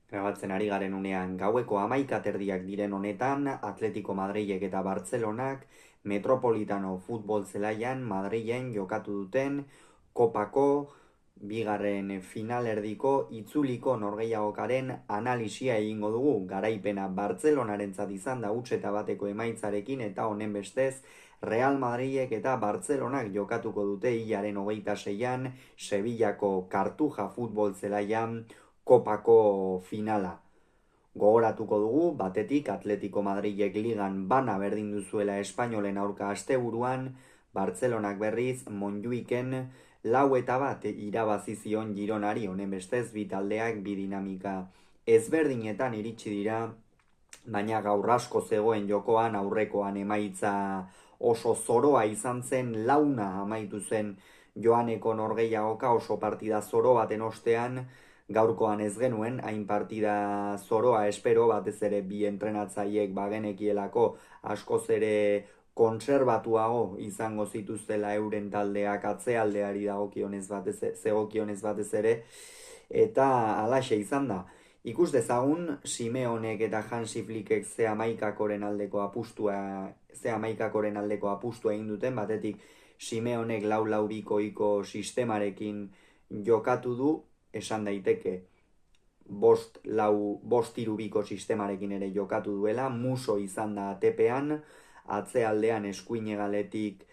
Grabatzen ari garen unean gaueko 11 diren honetan, Atletico Madrilek eta Bartzelonak Metropolitano futbol zelaian Madrilen jokatu duten Kopako bigarren finalerdiko itzuliko norgehiagokaren analisia egingo dugu. Garaipena Bartzelonarentzat izan da huts eta bateko emaitzarekin, eta honen bestez Real Madrilek eta Bartzelonak jokatuko dute hilaren 26an Sevillako Kartuja futbol zelaian Kopako finala. Gogoratuko dugu, batetik Atletico Madrilek ligan bana berdin duzuela Espainolen aurka asteburuan, Bartzelonak berriz Montjuiken 4-1 irabazi zion Gironari. Honen bestez bi taldeak bi dinamika ezberdinetan iritsi dira, baina gaur asko zegoen jokoan. Aurrekoan emaitza oso zoroa izan zen, 4 amaitu zen joaneko norgehiagoka, oso partida zoro baten ostean. Gaurkoan ez genuen hain partida zoroa espero, batez ere bi entrenatzaileek bagenekielako askoz ere kontserbatuago izango zituztela euren taldeak atzealdeari zegokionez batez ere, eta halaxe izan da. Ikus dezagun Simeonek eta Hansi Flickek ze hamaikakoren aldeko apustua egin duten. Batetik Simeonek 4-2-2-iko sistemarekin jokatu du, esan daiteke 5-3-2-biko sistemarekin ere jokatu duela. Muso izan da atepean, atzealdean eskuinegaletik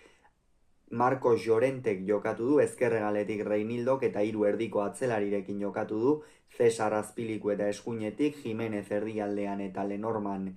Marcos Llorentek jokatu du, ezkerregaletik Reinildok eta 3 erdiko atzelarirekin jokatu du, Cesar Azpiliku eta eskuinetik, Jimenez erdialdean eta Lenorman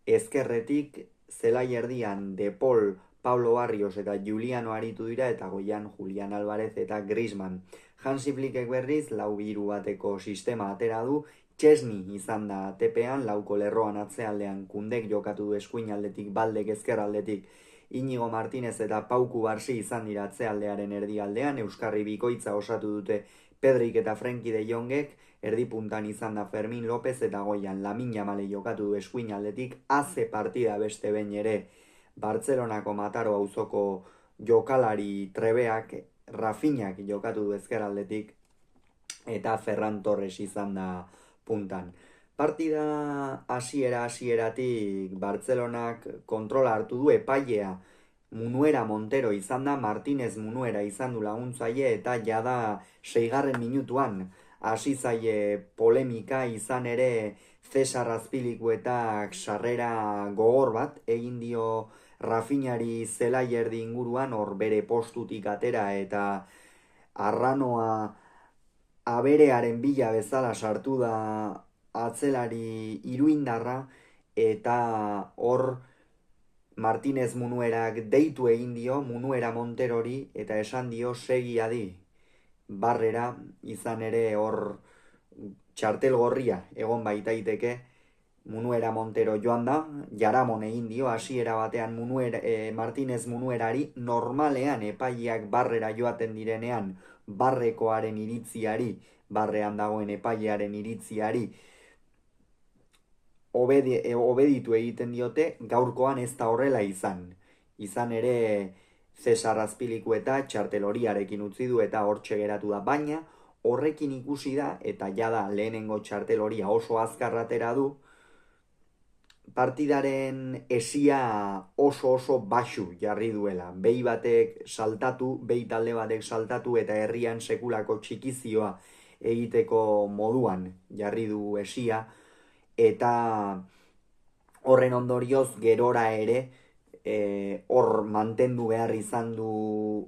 ezkerretik, zelai erdian De Paul, Pablo Barrios eta Juliano aritu dira, eta goian Julian Alvarez eta Griezmann. Hansi Flickek berriz 4-3-1 sistema atera du, Chesney izan da atepean, lauko lerroan atzealdean Kundek jokatu du eskuinaldetik, Baldek ezkerraldetik, Inigo Martinez eta Pauku Barsi izan dira atzealdearen erdialdean, Euskarri bikoitza osatu dute Pedrik eta Frenkie de Jongek, erdipuntan izan da Fermin López, eta goian Lamine Yamal jokatu du eskuinaldetik. Haze partida beste behin ere Bartzelonako Mataro auzoko jokalari trebeak, Rafinhak jokatu du ezkerraldetik, eta Ferran Torres izan da puntan. Partida hasieratik Bartzelonak kontrola hartu du, epailea Munuera Montero izan da, Martinez Munuera izan du laguntzaile, eta jada 6. minutuan hasi zaie polemika, izan ere Cesar Azpilikuetak sarrera gogor bat egin dio Rafinhari zelai erdi inguruan, hor bere postutik atera eta arranoa aberearen bila bezala sartu da atzelari iruindarra, eta hor Martinez Munuerak deitu egin dio Munuera Monterori eta esan dio segi adi barrera, izan ere hor txartel gorria egon baitaiteke. Munuera Montero joan da, jaramon egin dio hasiera batean Martinez Munuerari. Normalean epaileak barrera joaten direnean, barrekoaren iritziari, barrean dagoen epailearen iritziari obeditu egiten diote. Gaurkoan ez da horrela izan. Izan ere Cesar Azpiliku eta txartel horiarekin utzi du eta hortxe geratu da, baina horrekin ikusi da, eta jada lehenengo txartel horia oso azkarratera du, partidaren esia oso baxu jarri duela. Behi talde batek saltatu eta herrian sekulako txikizioa egiteko moduan jarri du esia, eta horren ondorioz gerora ere hor mantendu behar izan du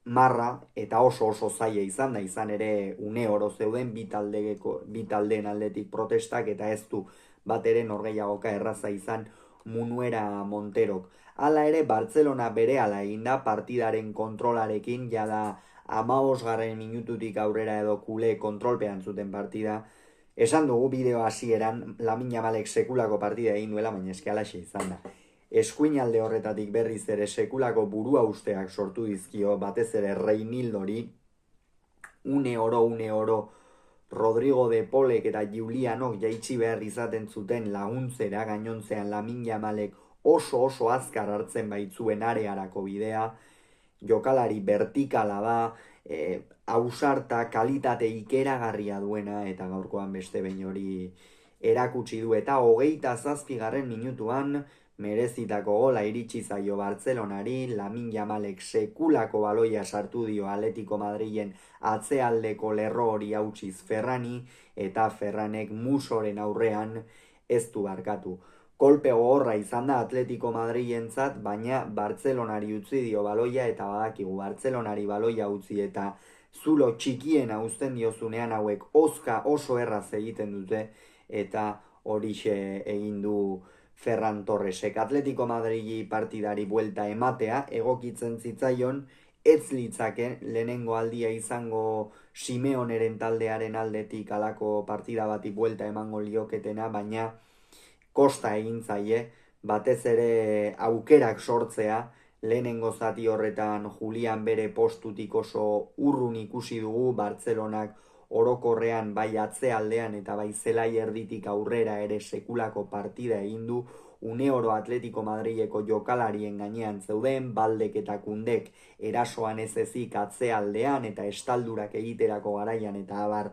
marra, eta oso zaila izan da. Izan ere une oro zeuden bi taldeen aldetik protestak, eta ez du bat ere norgehiagoka erraza izan Munuera Monterok. Hala ere Bartzelona berehala egin da partidaren kontrolarekin, jada 15. minututik aurrera edo kule kontrolpean zuten partida. Esan dugu bideo hasieran Lamine Yamalek sekulako partida egin duela, baina eske halaxe izan da. Eskuinalde horretatik berriz ere sekulako burua usteak sortu dizkio, batez ere Reinildori. Une oro Rodrigo de Polek eta Julianok jaitsi behar izaten zuten laguntzera, gainontzean Lamine Yamalek oso azkar hartzen baitzuen arearako bidea. Jokalari vertikala da, ausarta, kalitate ikeragarria duena, eta gaurkoan beste behin hori erakutsi du, eta 27. minutuan merezitako gola iritsi zaio Bartzelonari, Lamine Yamalek sekulako baloia sartu dio Atletico Madrilen atzealdeko lerro hori hautsiz Ferrani, eta Ferranek Musoren aurrean ez du barkatu. Kolpe gogorra izan da Atletico Madrilentzat, baina Bartzelonari utzi dio baloia, eta badakigu Bartzelonari baloia utzi eta zulo txikiena uzten diozunean hauek oso erraz egiten dute, eta horixe egin du Ferran Torresek. Atletico Madrili partidari buelta ematea egokitzen zitzaion, ez litzake lehenengo aldia izango Simeoneren taldearen aldetik alako partida bati buelta emango lioketena, baina kosta egin zaie, batez ere aukerak sortzea, lehenengo zati horretan Julian bere postutik oso urrun ikusi dugu, Bartzelonak orokorrean bai atzealdean eta bai zelai erditik aurrera ere sekulako partida egin du, une oro Atletico Madrileko jokalarien gainean zeuden, Baldek eta Kundek erasoan ez ezik atzealdean eta estaldurak egiterako garaian eta abar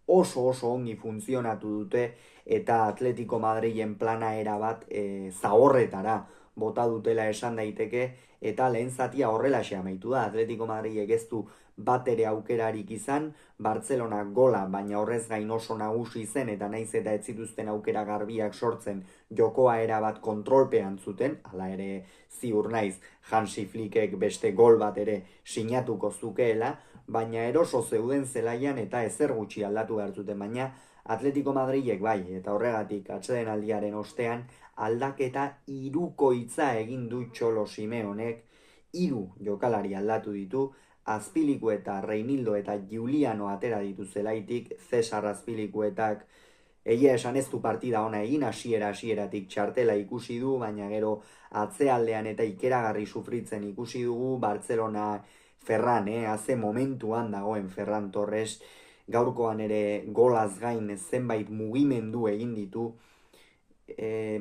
oso ongi funtzionatu dute, eta Atletico Madrilen plana erabat zahorretara bota dutela esan daiteke, eta lehen zatia horrelaxe amaitu da. Atletico Madrilek ez du bat ere aukerarik izan, Bartzelona gola, baina horrez gain oso nagusi zen, eta naiz eta ez zituzten aukera garbiak sortzen, jokoa erabat kontrolpean zuten, hala ere ziur naiz Hansi Flickek beste gol bat ere sinatuko zukeela, baina eroso zeuden zelaian eta ezer gutxi aldatu behar zuten, baina Atletico Madrilek bai, eta horregatik atsedenaldiaren ostean aldaketa hirukoitza egin du Txolo Simeonek, 3 jokalari aldatu ditu, Azpiliku eta Reinildo eta Giuliano atera ditu zelaitik, Cesar Azpilikuetak egia esan ez du partida ona egin, hasieratik txartela ikusi du, baina gero atzealdean eta ikeragarri sufritzen ikusi dugu, Bartzelona Ferran, haze momentuan dagoen Ferran Torres, gaurkoan ere golaz gain zenbait mugimendu egin ditu,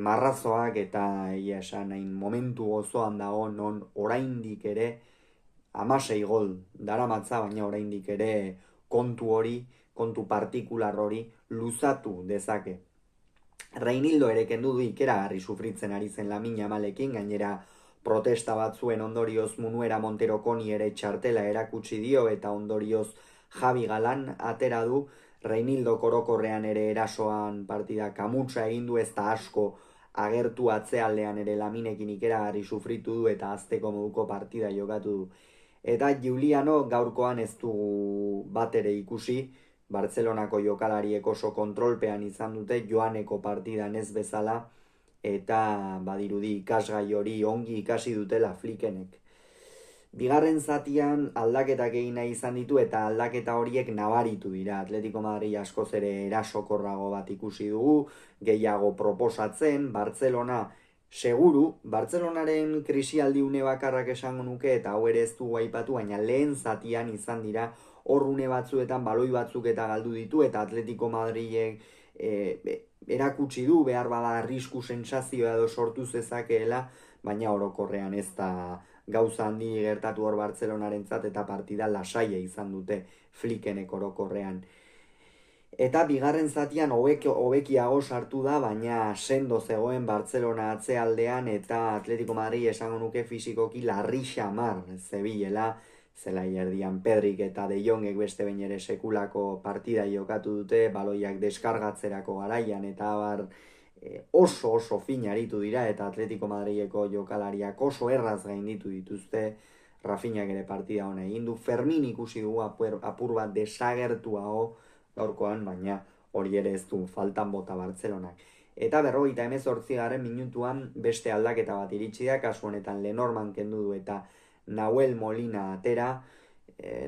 marrazoak, eta egia esan hain momentu gozoan dago non oraindik ere 16 gol daramatza, baina oraindik ere kontu partikular hori luzatu dezake. Reinildo ere kendu du ikeragarri sufritzen ari zen Lamine Yamalekin, gainera protesta batzuen ondorioz Munuera Monterokoni ere txartela erakutsi dio, eta ondorioz Javi Galan atera du, Reinildo korokorrean ere erasoan partida kamutsa egin du, ez da asko agertu atzealdean ere Laminekin ikeragarri sufritu du, eta azteko moduko partida jokatu du. Eta Giuliano gaurkoan ez du bat ere ikusi, Bartzelonako jokalariek oso kontrolpean izan dute, joaneko partidan ez bezala, eta badirudi ikasgai hori ongi ikasi dutela Flickenek. Bigarren zatian aldaketak egin nahi izan ditu, eta aldaketa horiek nabaritu dira. Atletico Madrid askoz ere erasokorrago bat ikusi dugu, gehiago proposatzen, Bartzelona seguru, Bartzelonaren krisialdi une bakarrak esango nuke, eta hau ere ez dugu aipatu, baina lehen zatian izan dira, hor une batzuetan baloi batzuk eta galdu ditu, eta Atletico Madridek erakutsi du, behar bada arrisku sentsazioa edo sortu zezakeela, baina orokorrean ez da gauza handi gertatu hor Bartzelonarentzat, eta partida lasaia izan dute Flickenek orokorrean. Eta bigarren zatian hobekiago sartu da, baina sendo zegoen Bartzelona atzealdean, eta Atletico Madrid esango nuke fisikoki larri xamar zebilela, zelai erdian Pedrik eta De Jongek beste behin ere sekulako partida jokatu dute, baloiak deskargatzerako garaian, eta abar oso fin aritu dira, eta Atletico Madrileko jokalariak oso erraz gainditu dituzte, Rafinhak ere partida hona egin du, Fermin ikusi dugu apur bat desagertuago gaurkoan, baina hori ere ez du faltan bota Bartzelonak. Eta 58. minutuan beste aldaketa bat iritsi da, kasu honetan Lenormand kendu du eta Nahuel Molina atera,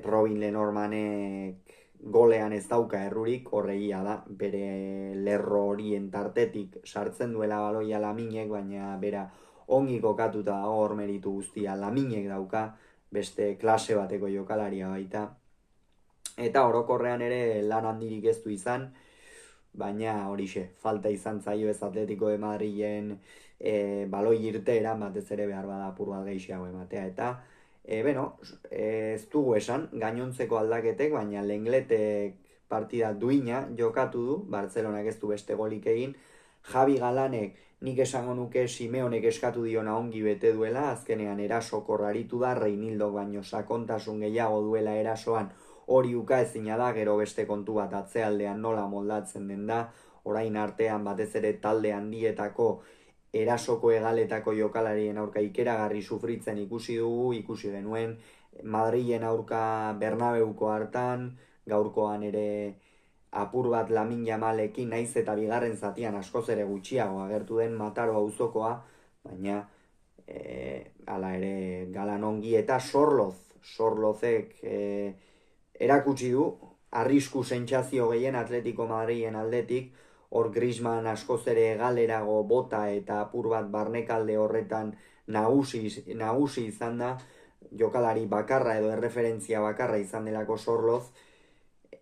Robin Lenormandek golean ez dauka errurik, horregia da, bere lerro horien tartetik sartzen duela baloia Laminek, baina bera ongi kokatuta hor meritu guztia Laminek dauka, beste klase bateko jokalaria baita. Eta orokorrean ere lan handirik ez du izan, baina horixe, falta izan zaio ez Atletico de Madrilen baloi irteeran, batez ere behar bada apur bat gehiago ematea, eta Ez dugu esan, gainontzeko aldaketek, baina Lengletek partida duina jokatu du, Bartzelonak ez du beste golik egin, Javi Galanek nik esango nuke Simeonek eskatu diona ongi bete duela, azkenean erasokor aritu da, Reinildok baino sakontasun gehiago duela erasoan, hori uka ezina da, gero beste kontu bat atzealdean nola moldatzen den da, orain artean batez ere talde handietako erasoko egaletako jokalarien aurka ikeragarri sufritzen ikusi dugu, ikusi genuen Madrilen aurka Bernabeuko hartan, gaurkoan ere apur bat Lamin Jamalekin naiz eta bigarren zatian askoz ere gutxiago agertu den Mataro auzokoa, baina hala ere Galan ongi eta Sorlozek erakutsi du, arrisku sentsazio gehien Atletico Madrilen aldetik, hor Griezmann askoz ere galerago bota eta apur bat barnekalde horretan nagusi izan da, jokalari bakarra edo erreferentzia bakarra izan delako Sorloz,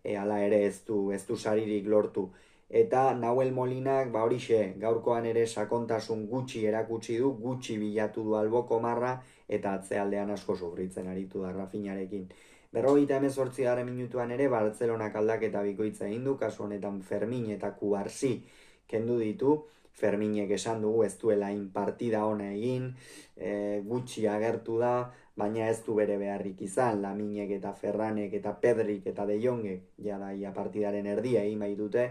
hala ere ez du saririk lortu. Eta Nahuel Molinak, horixe, gaurkoan ere sakontasun gutxi erakutsi du, gutxi bilatu du alboko marra, eta atzealdean asko sufritzen aritu da Rafinharekin. 58. minutuan ere Bartzelonak aldaketa bikoitza egin du, kasu honetan Fermin eta Kubarsi kendu ditu, Ferminek esan dugu ez duela partida ona egin, gutxi agertu da, baina ez du bere beharrik izan, Laminek eta Ferranek eta Pedrik eta De Jongek jadaia partidaren erdia egin baitute,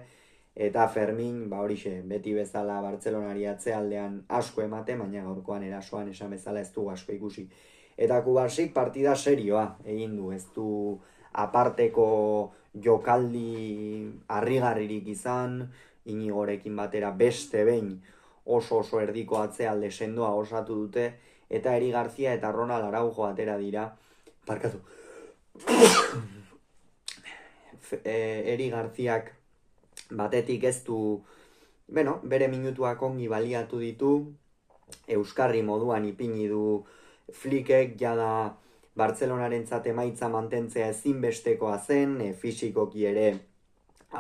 eta Fermin, horixe, beti bezala Bartzelonari atzealdean asko emate, baina gaurkoan erasoan esan bezala ez du asko ikusi. Eta Kubarsik partida serioa egin du, ez du aparteko jokaldi harrigarririk izan, Inigorekin batera beste behin oso erdiko atzealde sendoa osatu dute, eta Eri Garzia eta Ronald Araujo atera dira, parkatu. Eri Garziak batetik ez du, bere minutuak ongi baliatu ditu, euskarri moduan ipini du Flickek, jada Bartzelonarentzat emaitza mantentzea ezinbestekoa zen, fisikoki ere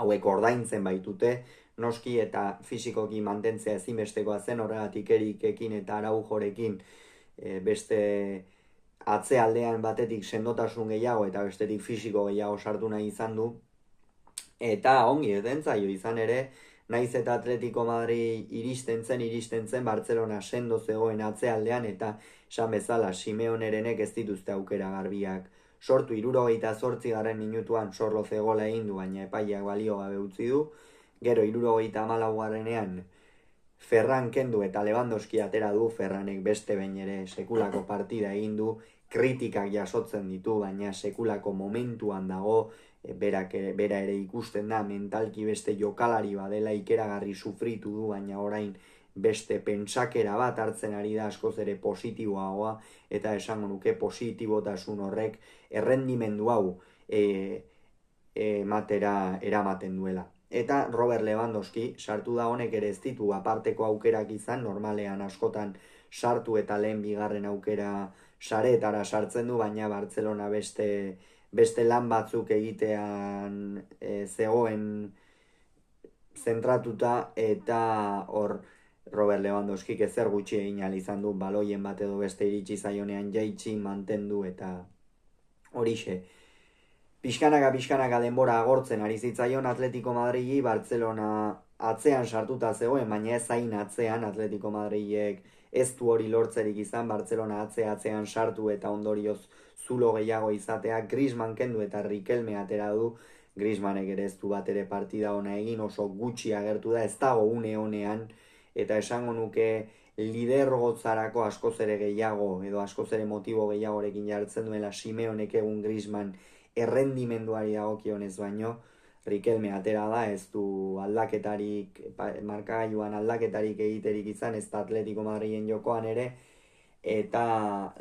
hauek ordaintzen baitute, noski eta fisikoki mantentzea ezinbestekoa zen, horregatik Erikekin eta Araujorekin beste atzealdean batetik sendotasun gehiago eta bestetik fisiko gehiago sartu nahi izan du, eta ongi edentzaio izan ere, naiz eta Atletico Madrid iristen zen Bartzelona sendo zegoen atzealdean, eta esan bezala Simeonerenek ez dituzte aukera garbiak sortu. 78. minutuan Sorloz gola egin du, baina epaileak balio gabe utzi du, gero 74. Ferran kendu eta Lewandowski atera du, Ferranek beste behin ere sekulako partida egin du, kritikak jasotzen ditu, baina sekulako momentuan dago, bera ere ikusten da, mentalki beste jokalari badela ikeragarri sufritu du, baina orain beste pentsakera bat hartzen ari da askoz ere positiboagoa, eta esango nuke positibotasun horrek errendimendu hau eramaten duela. Eta Robert Lewandowski sartu da, honek ere ez ditu aparteko aukerak izan, normalean askotan sartu eta lehen bigarren aukera saretara sartzen du, baina Bartzelona beste lan batzuk egitean zegoen zentratuta, eta hor Robert Lewandowski ezer gutxi egin ahal izan du, baloien bat edo beste iritsi zaionean jaitsi mantendu, eta horixe. Pixkanaka denbora agortzen ari zitzaion Atletico Madridi, Bartzelona atzean sartuta zegoen, baina ez hain atzean, Atletico Madridek ez du hori lortzerik izan, Bartzelona atzean sartu eta ondorioz zulo gehiago izatea, Griezmann kendu eta Riquelme atera du, Griezmannek ere ez du bat ere partida ona egin, oso gutxi agertu da, ez dago une honean, eta esango nuke lidergotzarako askoz ere gehiago, edo askoz ere motibo gehiagorekin jartzen duela Simeonek egun Griezmann errendimenduari dagokionez baino, Riquelme atera da, ez du aldaketarik, markagailuan aldaketarik egiterik izan, ez da Atletico Madriden jokoan ere, eta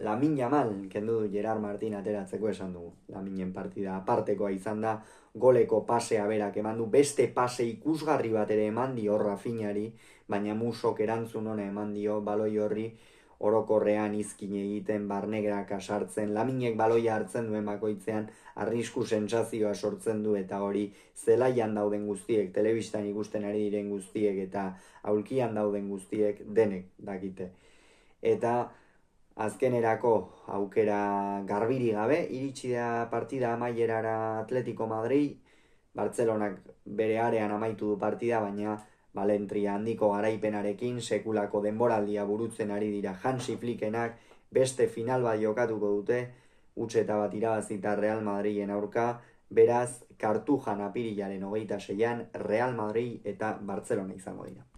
Lamin Jamal, kendu du Gerard Martin ateratzeko esan dugu. Laminen partida apartekoa izan da, goleko pasea berak eman du, beste pase ikusgarri bat ere eman dio Rafinhari, baina Musok erantzun ona eman dio baloi horri, orokorrean izkin egiten, barnegraka sartzen, Laminek baloia hartzen duen bakoitzean, arrisku sentsazioa sortzen du, eta hori zelaian dauden guztiek, telebistan ikusten ari diren guztiek, eta aulkian dauden guztiek denek dakite. Eta Azkenerako aukera garbiri gabe, iritsi da partida amaierara Atletico Madrid, Bartzelonak bere arean amaitu du partida, baina balentria handiko garaipenarekin sekulako denboraldia burutzen ari dira Hansi Flickenak, beste final bat jokatuko dute, utxeta bat irabazita Real Madrilen aurka, beraz, Kartujan apirilaren 26an Real Madrid eta Bartzelona izango dira.